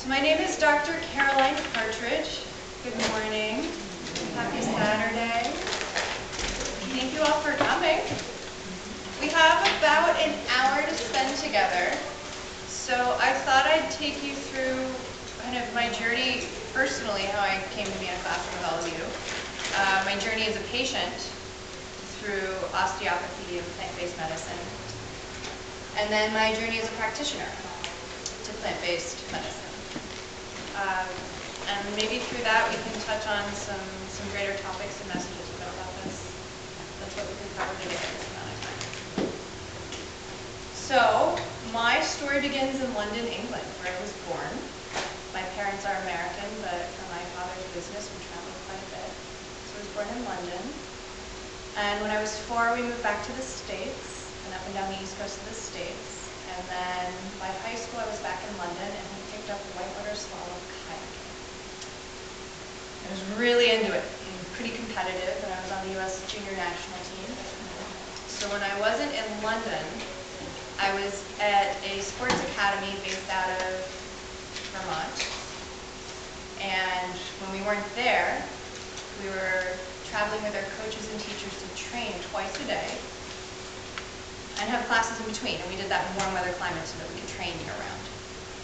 So my name is Dr. Caroline Partridge. Good morning. Happy Saturday. Thank you all for coming. We have about an hour to spend together. So I thought I'd take you through kind of my journey personally, how I came to be in a classroom with all of you. My journey as a patient through osteopathy and plant-based medicine. And then my journey as a practitioner to plant-based medicine. And maybe through that we can touch on some greater topics and messages about this. That's what we could probably get in this amount of time. So, my story begins in London, England, where I was born. My parents are American, but for my father's business we traveled quite a bit. So I was born in London. And when I was 4, we moved back to the States, and up and down the east coast of the States. And then by high school I was back in London and had picked up whitewater slalom kayaking. I was really into it, and pretty competitive, and I was on the US junior national team. So when I wasn't in London, I was at a sports academy based out of Vermont. And when we weren't there, we were traveling with our coaches and teachers to train twice a day and have classes in between. And we did that in warm weather climates so that we could train year-round.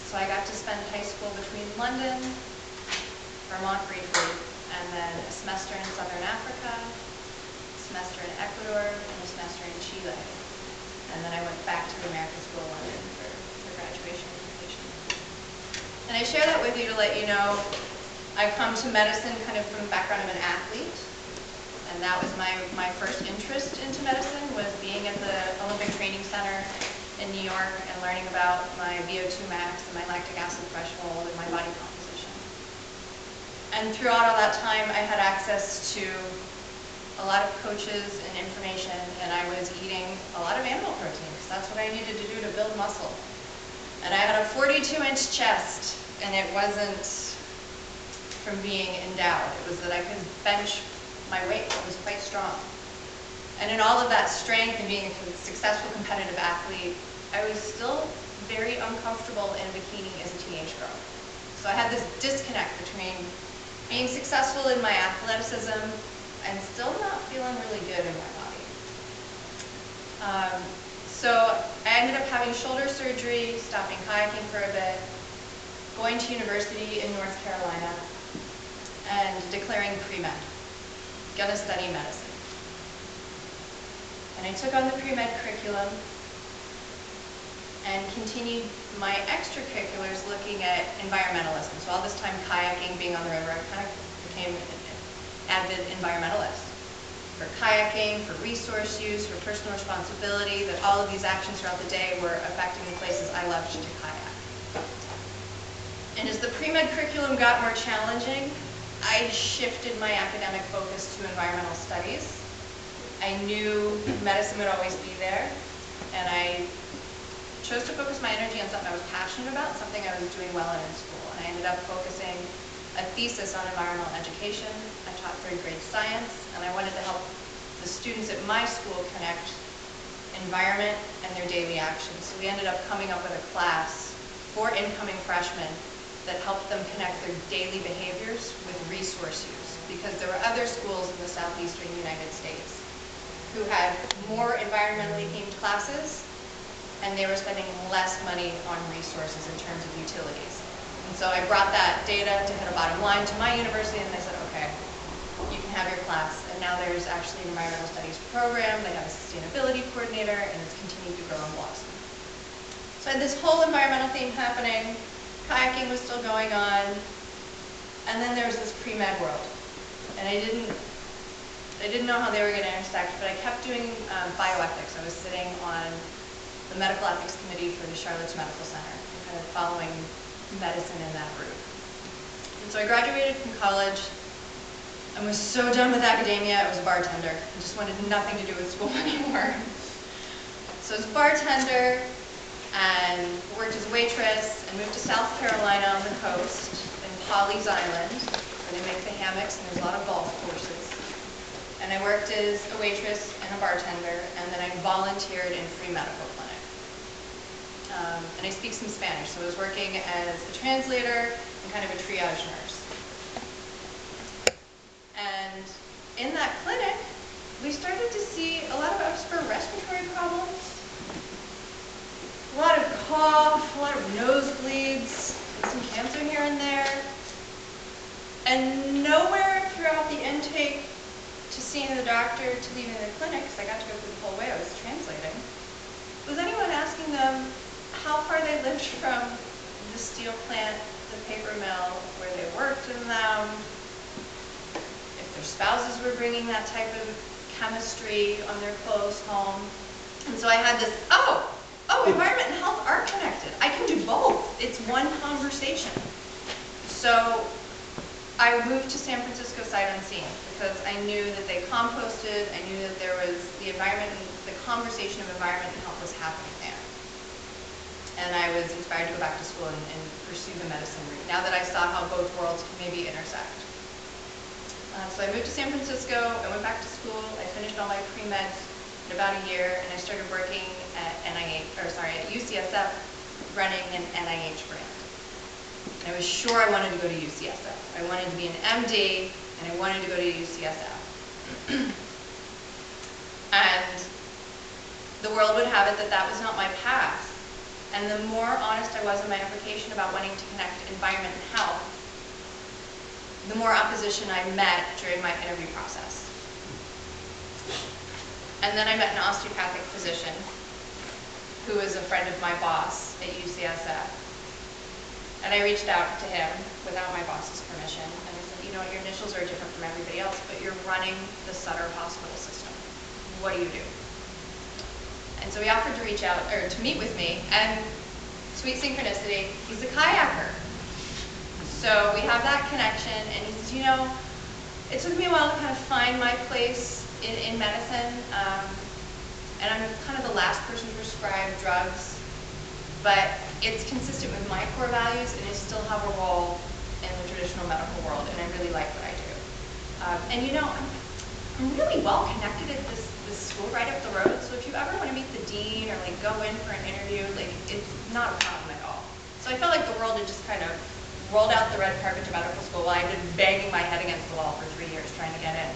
So I got to spend high school between London, Vermont briefly, and then a semester in Southern Africa, a semester in Ecuador, and a semester in Chile. And then I went back to the American School of London for graduation and completion. And I share that with you to let you know I've come to medicine kind of from the background of an athlete. And that was my first interest into medicine, was being at the Olympic Training Center in New York and learning about my VO2 max and my lactic acid threshold and my body composition. And throughout all that time, I had access to a lot of coaches and information, and I was eating a lot of animal protein, because that's what I needed to do to build muscle. And I had a 42-inch chest, and it wasn't from being endowed. It was that I could bench my weight. It was quite strong. And in all of that strength and being a successful competitive athlete, I was still very uncomfortable in a bikini as a teenage girl. So I had this disconnect between being successful in my athleticism and still not feeling really good in my body. So I ended up having shoulder surgery, stopping kayaking for a bit, going to university in North Carolina, and declaring pre-med. Gonna study medicine. And I took on the pre-med curriculum and continued my extracurriculars looking at environmentalism. So all this time kayaking, being on the river, I kind of became an avid environmentalist. For kayaking, for resource use, for personal responsibility, that all of these actions throughout the day were affecting the places I loved to kayak. And as the pre-med curriculum got more challenging, I shifted my academic focus to environmental studies. I knew medicine would always be there, and I chose to focus my energy on something I was passionate about, something I was doing well in school. And I ended up focusing a thesis on environmental education. I taught 3rd grade science, and I wanted to help the students at my school connect environment and their daily actions. So we ended up coming up with a class for incoming freshmen that helped them connect their daily behaviors with resource use, because there were other schools in the southeastern United States who had more environmentally themed classes, and they were spending less money on resources in terms of utilities. And so I brought that data to hit a bottom line to my university, and they said, okay, you can have your class. And now there's actually an environmental studies program, they have a sustainability coordinator, and it's continued to grow and blossom. So I had this whole environmental theme happening. Kayaking was still going on, and then there was this pre-med world, and I didn't know how they were going to intersect, but I kept doing bioethics. I was sitting on the medical ethics committee for the Charlotte's Medical Center, kind of following medicine in that route. And so I graduated from college and was so done with academia. I was a bartender. I just wanted nothing to do with school anymore. So I was a bartender, and worked as a waitress, and moved to South Carolina on the coast, in Pawleys Island, where they make the hammocks and there's a lot of golf courses. And I worked as a waitress and a bartender, and then I volunteered in free medical clinic. and I speak some Spanish, so I was working as a translator and kind of a triage nurse. And in that clinic, we started to see a lot of upper respiratory problems, a lot of cough, a lot of nosebleeds, some cancer here and there. And nowhere throughout the intake to seeing the doctor to leaving the clinic, because I got to go through the whole way, I was translating, was anyone asking them how far they lived from the steel plant, the paper mill, where they worked in them, if their spouses were bringing that type of chemistry on their clothes home. And so I had this, oh, environment and health are connected. I can do both. It's one conversation. So I moved to San Francisco sight unseen because I knew that they composted, I knew that there was the environment, the conversation of environment and health was happening there. And I was inspired to go back to school and pursue the medicine route, now that I saw how both worlds could maybe intersect. So I moved to San Francisco, I went back to school, I finished all my pre-meds in about a year, and I started working at at UCSF, running an NIH grant. And I was sure I wanted to go to UCSF. I wanted to be an MD, and I wanted to go to UCSF. And the world would have it that that was not my path. And the more honest I was in my application about wanting to connect environment and health, the more opposition I met during my interview process. And then I met an osteopathic physician who was a friend of my boss at UCSF. And I reached out to him without my boss's permission, and I said, you know, your initials are different from everybody else, but you're running the Sutter hospital system. What do you do? And so he offered to reach out, or to meet with me, and sweet synchronicity, he's a kayaker. So we have that connection, and he says, you know, it took me a while to kind of find my place in medicine, and I'm kind of the last person to prescribe drugs, but it's consistent with my core values, and I still have a role in the traditional medical world, and I really like what I do. And you know, I'm really well connected at this school right up the road, so if you ever want to meet the dean or like go in for an interview, like it's not a problem at all. So I felt like the world had just kind of rolled out the red carpet to medical school while I'd been banging my head against the wall for 3 years trying to get in.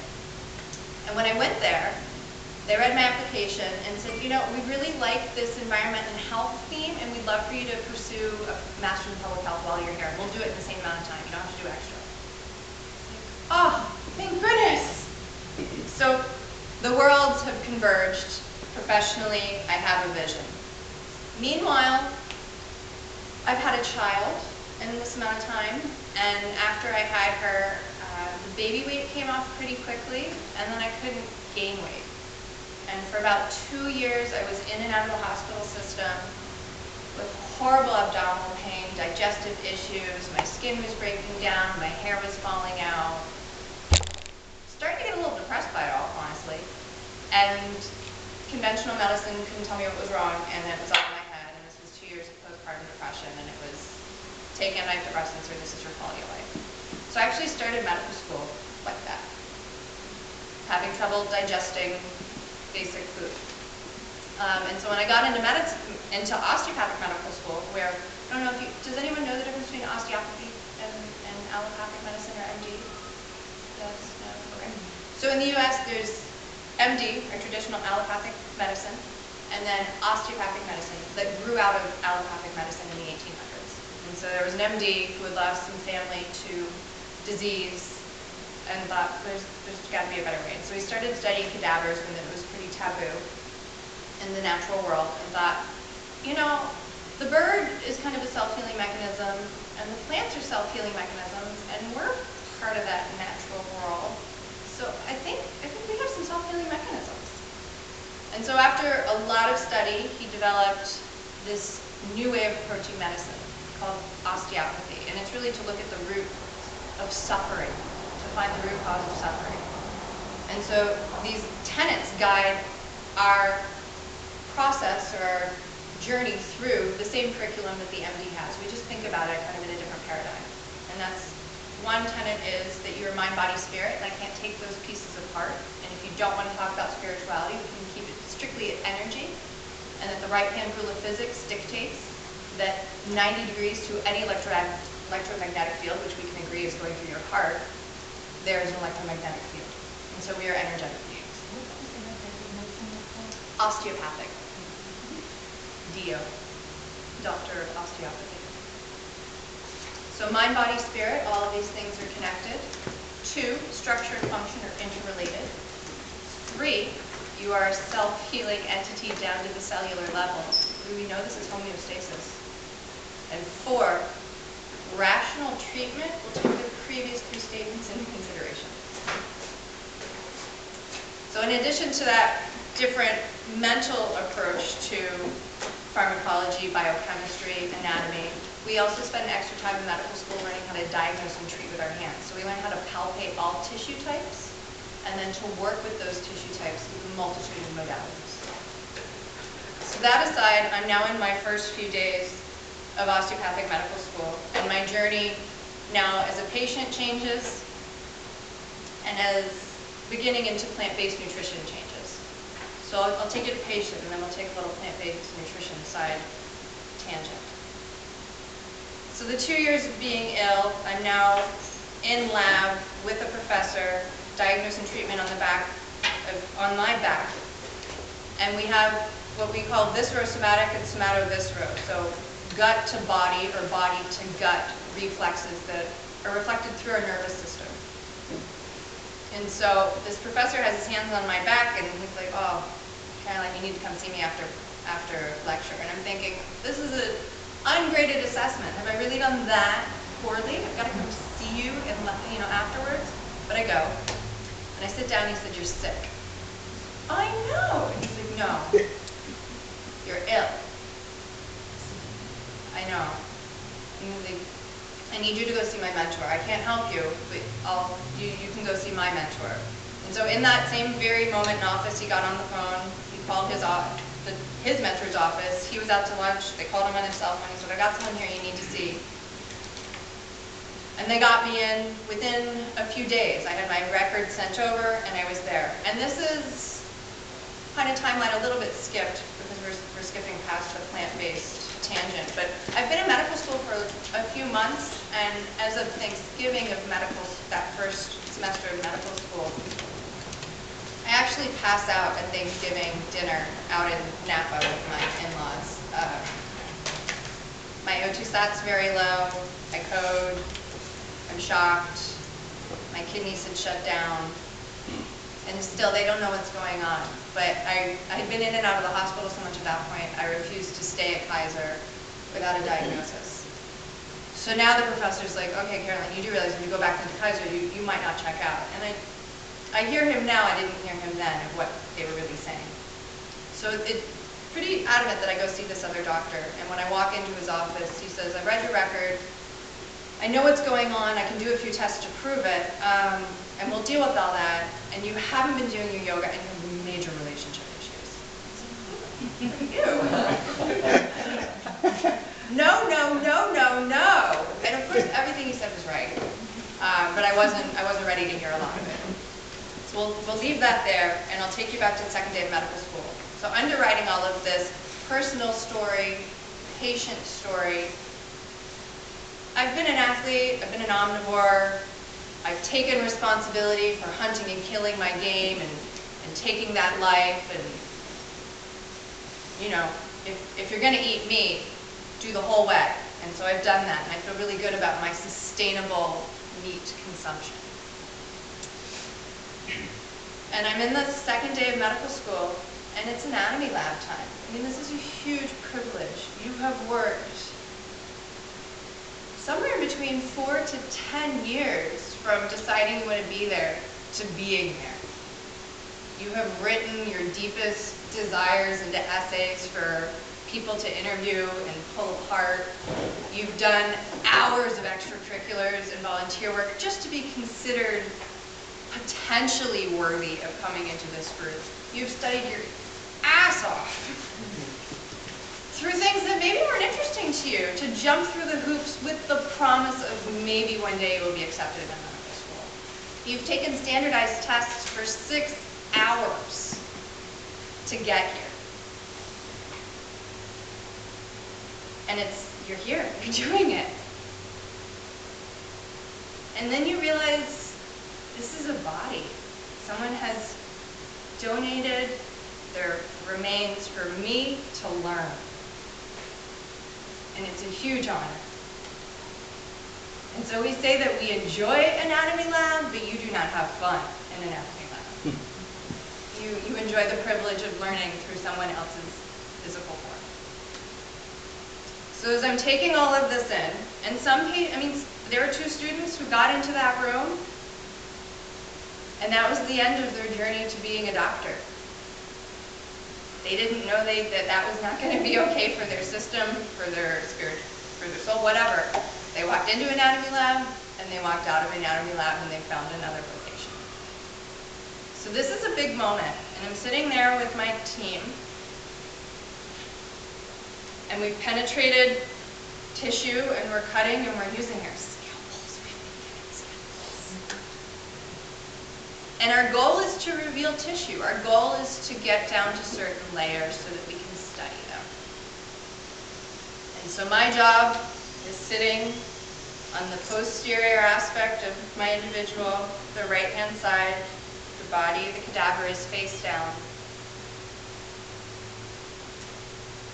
And when I went there, they read my application and said, you know, we really like this environment and health theme, and we'd love for you to pursue a master's in public health while you're here. We'll do it in the same amount of time. You don't have to do extra. Oh, thank goodness. So the worlds have converged. Professionally, I have a vision. Meanwhile, I've had a child in this amount of time, and after I had her, the baby weight came off pretty quickly, and then I couldn't gain weight. And for about 2 years, I was in and out of the hospital system with horrible abdominal pain, digestive issues, my skin was breaking down, my hair was falling out. Starting to get a little depressed by it all, honestly. And conventional medicine couldn't tell me what was wrong, and it was all in my head. And this was 2 years of postpartum depression, and it was take antidepressants or this is your quality of life. So I actually started medical school like that, having trouble digesting basic food. And so when I got into osteopathic medical school, where, I don't know if you, does anyone know the difference between osteopathy and allopathic medicine or MD? Yes, no, okay. So in the US, there's MD, or traditional allopathic medicine, and then osteopathic medicine that grew out of allopathic medicine in the 1800s. And so there was an MD who had lost some family to disease and thought there's got to be a better way. And so he started studying cadavers when it was pretty taboo in the natural world, and thought, you know, the bird is kind of a self-healing mechanism, and the plants are self-healing mechanisms, and we're part of that natural world. So I think we have some self-healing mechanisms. And so after a lot of study, he developed this new way of approaching medicine called osteopathy, and it's really to look at the root of suffering, to find the root cause of suffering. And so these tenets guide our process or our journey through the same curriculum that the MD has. We just think about it kind of in a different paradigm. And that's one tenet is that you're mind, body, spirit, and I can't take those pieces apart. And if you don't want to talk about spirituality, we can keep it strictly energy. and that the right-hand rule of physics dictates that 90 degrees to any electromagnetic field, which we can agree is going through your heart, there is an electromagnetic field. And so we are energetic beings. Osteopathic. DO. Doctor of Osteopathy. So mind, body, spirit, all of these things are connected. 2, structure and function are interrelated. 3, you are a self-healing entity down to the cellular level. We know this is homeostasis. And 4, rational treatment will take the previous 3 statements into consideration. So in addition to that different mental approach to pharmacology, biochemistry, anatomy, we also spend extra time in medical school learning how to diagnose and treat with our hands. So we learn how to palpate all tissue types and then to work with those tissue types with a multitude of modalities. So that aside, I'm now in my first few days of osteopathic medical school, and my journey now as a patient changes and as beginning into plant-based nutrition changes. So I'll take you to patient, and then we'll take a little plant-based nutrition side tangent. So the 2 years of being ill, I'm now in lab with a professor, diagnosing treatment on my back. And we have what we call viscerosomatic and somatoviscero, so gut to body or body to gut reflexes that are reflected through our nervous system. And so this professor has his hands on my back, and he's like, "Oh, Caroline, you need to come see me after lecture." And I'm thinking, this is an ungraded assessment. Have I really done that poorly? I've got to come see you afterwards. But I go, and I sit down, and he said, "You're sick." I know. And he's like, "No, you're ill." I know. And he's like, "I need you to go see my mentor. I can't help you, but you can go see my mentor." And so in that same very moment in office, he got on the phone, he called his mentor's office. He was out to lunch. They called him on his cell phone. He said, "I got someone here you need to see." And they got me in within a few days. I had my record sent over, and I was there. And this is kind of timeline a little bit skipped, because we're skipping past the plant-based tangent. But I've been in medical school for a few months, and as of Thanksgiving of that first semester of medical school, I actually passed out at Thanksgiving dinner out in Napa with my in-laws. My O2 stat's very low. I code. I'm shocked. My kidneys had shut down. And still, they don't know what's going on. But I had been in and out of the hospital so much at that point, I refused to stay at Kaiser without a diagnosis. So now the professor's like, "Okay, Caroline, you do realize when you go back into Kaiser, you might not check out." And I hear him now, I didn't hear him then, of what they were really saying. So it's pretty adamant that I go see this other doctor. And when I walk into his office, he says, "I've read your record. I know what's going on. I can do a few tests to prove it. And we'll deal with all that. And you haven't been doing your yoga, and you have major relationship issues." No, no, no, no, no. And of course, everything he said was right. But I wasn't ready to hear a lot of it. So we'll leave that there, and I'll take you back to the second day of medical school. So underwriting all of this, personal story, patient story. I've been an athlete, I've been an omnivore, I've taken responsibility for hunting and killing my game and taking that life, and if you're gonna eat meat, do the whole way. And so I've done that, and I feel really good about my sustainable meat consumption. And I'm in the second day of medical school, and it's anatomy lab time. I mean, this is a huge privilege. You have worked somewhere between 4 to 10 years from deciding you want to be there to being there. You have written your deepest desires into essays for people to interview and pull apart. You've done hours of extracurriculars and volunteer work just to be considered potentially worthy of coming into this group. You've studied your ass off through things that maybe weren't interesting to you, to jump through the hoops with the promise of maybe one day you will be accepted in medical school. You've taken standardized tests for 6 hours to get here. And you're here, you're doing it. And then you realize this is a body. Someone has donated their remains for me to learn. And it's a huge honor. And so we say that we enjoy anatomy lab, but you do not have fun in anatomy lab. You enjoy the privilege of learning through someone else's physical form. So as I'm taking all of this in, and there were 2 students who got into that room, and that was the end of their journey to being a doctor. They didn't know that was not going to be okay for their system, for their spirit, for their soul, whatever. They walked into anatomy lab, and they walked out of anatomy lab, and they found another vocation. So this is a big moment, and I'm sitting there with my team, and we've penetrated tissue, and we're cutting, and we're using our scalpels. We've been given scalpels. And our goal is to reveal tissue. Our goal is to get down to certain layers so that we can study them. And so my job is sitting on the posterior aspect of my individual, the right-hand side, the body, the cadaver is face down.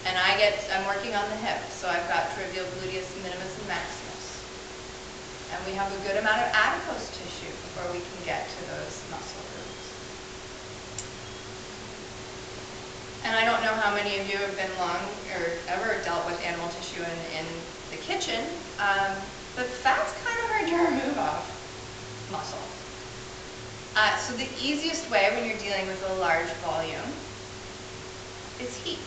And I'm working on the hip, so I've got to reveal gluteus minimus and maximus. And we have a good amount of adipose tissue before we can get to those muscle groups. And I don't know how many of you have been or ever dealt with animal tissue in the kitchen, but fat's kind of hard to remove off muscle. So the easiest way when you're dealing with a large volume is heat.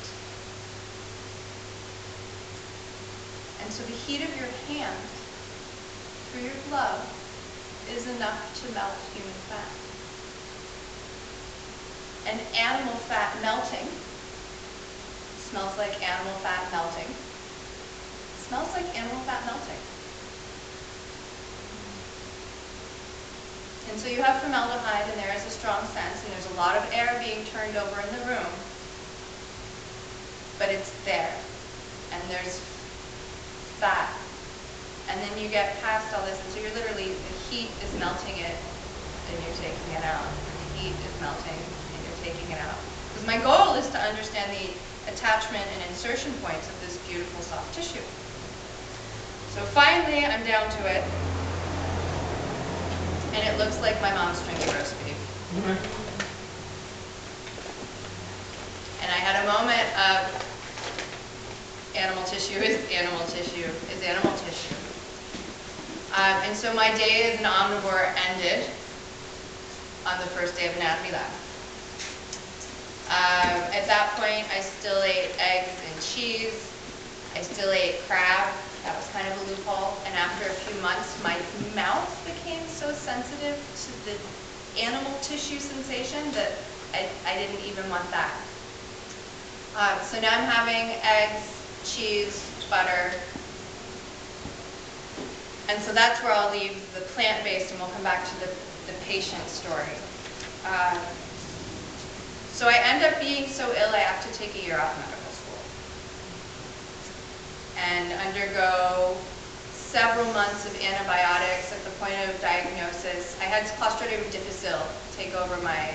And so the heat of your hand through your glove is enough to melt human fat. And animal fat melting smells like animal fat melting. It smells like animal fat melting. And so you have formaldehyde, and there is a strong sense, and there's a lot of air being turned over in the room, but it's there, and there's fat. And then you get past all this, and so you're literally, the heat is melting it, and you're taking it out. And the heat is melting, and you're taking it out. Because my goal is to understand the attachment and insertion points of this beautiful soft tissue. So finally, I'm down to it, and it looks like my mom's stringy roast beef. And I had a moment of animal tissue is animal tissue is animal tissue. And so my day as an omnivore ended on the first day of anatomy lab. At that point, I still ate eggs and cheese. I still ate crab. That was kind of a loophole. And after a few months, my mouth became so sensitive to the animal tissue sensation that I didn't even want that. So now I'm having eggs, cheese, butter. And so that's where I'll leave the plant-based, and we'll come back to the patient story. So I end up being so ill I have to take a year off medical school and undergo several months of antibiotics at the point of diagnosis. I had Clostridium difficile take over my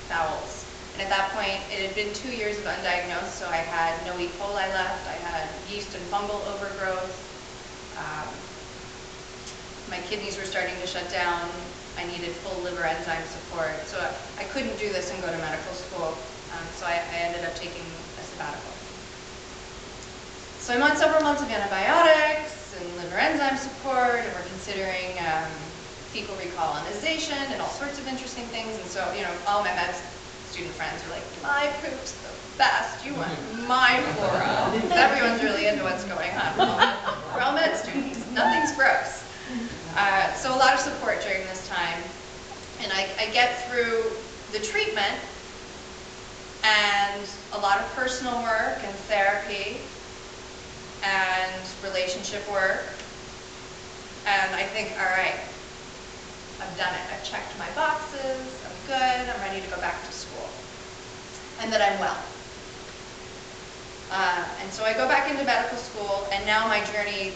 bowels. And at that point, it had been 2 years of undiagnosed, so I had no E. coli left, I had yeast and fungal overgrowth, my kidneys were starting to shut down, I needed full liver enzyme support, so I couldn't do this and go to medical school, so I ended up taking a sabbatical. So I'm on several months of antibiotics and liver enzyme support, and we're considering fecal recolonization and all sorts of interesting things, and so, all my med student friends are like, my poop's the best, you want my flora. Everyone's really into what's going on. We're all med students, nothing's gross. So a lot of support during this time. And I get through the treatment and a lot of personal work and therapy and relationship work. And I think, all right, I've done it. I've checked my boxes, I'm good, I'm ready to go back to school. And that I'm well. And so I go back into medical school, and now my journey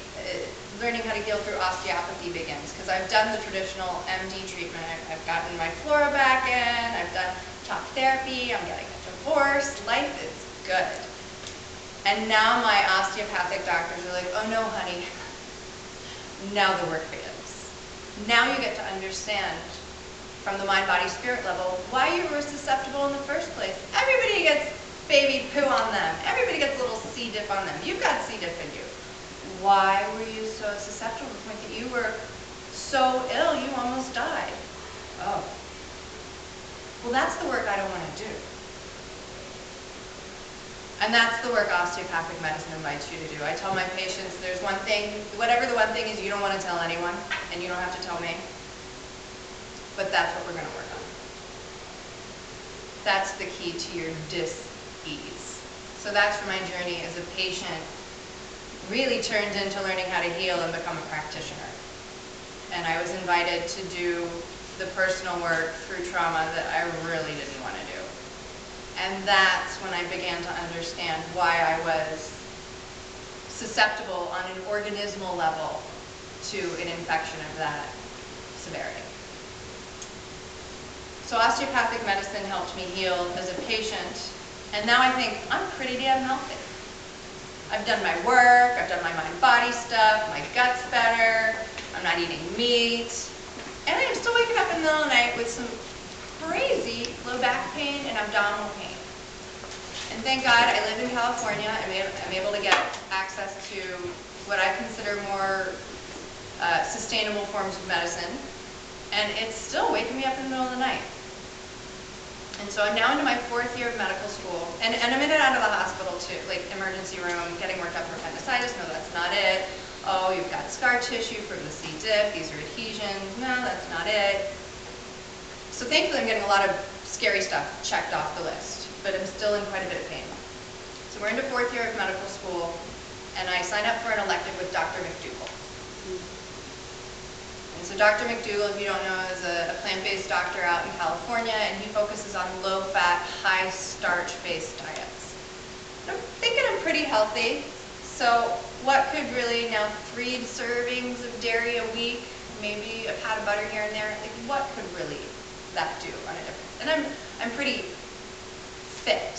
learning how to heal through osteopathy begins, because I've done the traditional MD treatment. I've gotten my flora back in, I've done talk therapy, I'm getting a divorce, life is good. And now my osteopathic doctors are like, oh no, honey, now the work begins. Now you get to understand from the mind, body, spirit level why you were susceptible in the first place. Everybody gets baby poo on them. Everybody gets a little C. diff on them. You've got C. diff in you. Why were you so susceptible to the point that you were so ill you almost died? Oh. Well, that's the work I don't want to do. And that's the work osteopathic medicine invites you to do. I tell my patients there's one thing, whatever the one thing is you don't want to tell anyone, and you don't have to tell me, but that's what we're going to work on. That's the key to your dis-ease. So that's where my journey as a patient really turned into learning how to heal and become a practitioner. And I was invited to do the personal work through trauma that I really didn't want to do. And that's when I began to understand why I was susceptible on an organismal level to an infection of that severity. So osteopathic medicine helped me heal as a patient, and now I think I'm pretty damn healthy. I've done my work, I've done my mind-body stuff, my gut's better, I'm not eating meat, and I'm still waking up in the middle of the night with some crazy low back pain and abdominal pain. And thank God I live in California. I'm able to get access to what I consider more sustainable forms of medicine, and it's still waking me up in the middle of the night. And so I'm now into my 4th year of medical school, and I'm in and out of the hospital too, like emergency room, getting worked up for appendicitis. No, that's not it. Oh, you've got scar tissue from the C. diff. These are adhesions. No, that's not it. So thankfully I'm getting a lot of scary stuff checked off the list, but I'm still in quite a bit of pain. So we're into 4th year of medical school, and I signed up for an elective with Dr. McDougall. And so Dr. McDougall, if you don't know, is a plant-based doctor out in California, and he focuses on low-fat, high-starch-based diets. And I'm thinking I'm pretty healthy, so what could really, now 3 servings of dairy a week, maybe a pat of butter here and there, like what could really that do on a difference? And I'm pretty fit,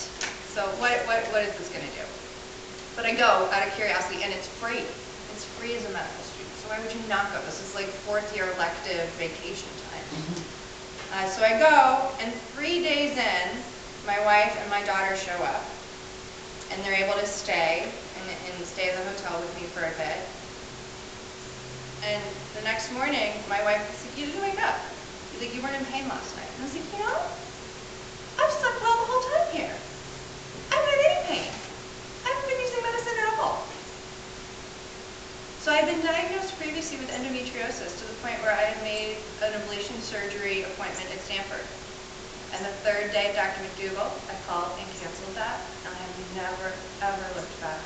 so what is this going to do? But I go out of curiosity, and it's free. It's free as a medical student, so why would you not go? This is like 4th year elective vacation time. So I go, and 3 days in, my wife and my daughter show up, and they're able to stay and stay in the hotel with me for a bit. And the next morning, my wife was like, you didn't wake up. She's like, you weren't in pain last night. And I was like, you know, I've slept well the whole time here. I haven't had any pain. I haven't been using medicine at all. So I had been diagnosed previously with endometriosis to the point where I had made an ablation surgery appointment at Stanford. And the 3rd day, Dr. McDougall, I called and canceled that, and I have never, ever looked back.